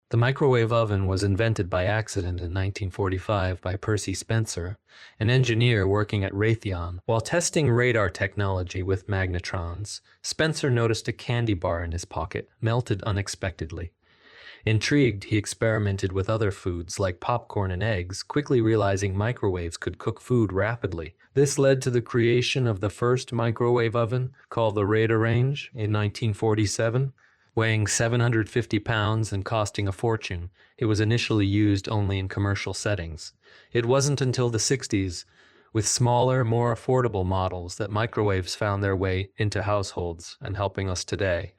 The microwave oven was invented by accident in 1945 by Percy Spencer, an engineer working at Raytheon. While testing radar technology with magnetrons, Spencer noticed a candy bar in his pocket, melted unexpectedly. Intrigued, he experimented with other foods like popcorn and eggs, quickly realizing microwaves could cook food rapidly. This led to the creation of the first microwave oven, called the Radarange, in 1947. Weighing 750 pounds and costing a fortune, it was initially used only in commercial settings. It wasn't until the 60s, with smaller, more affordable models, that microwaves found their way into households and helping us today.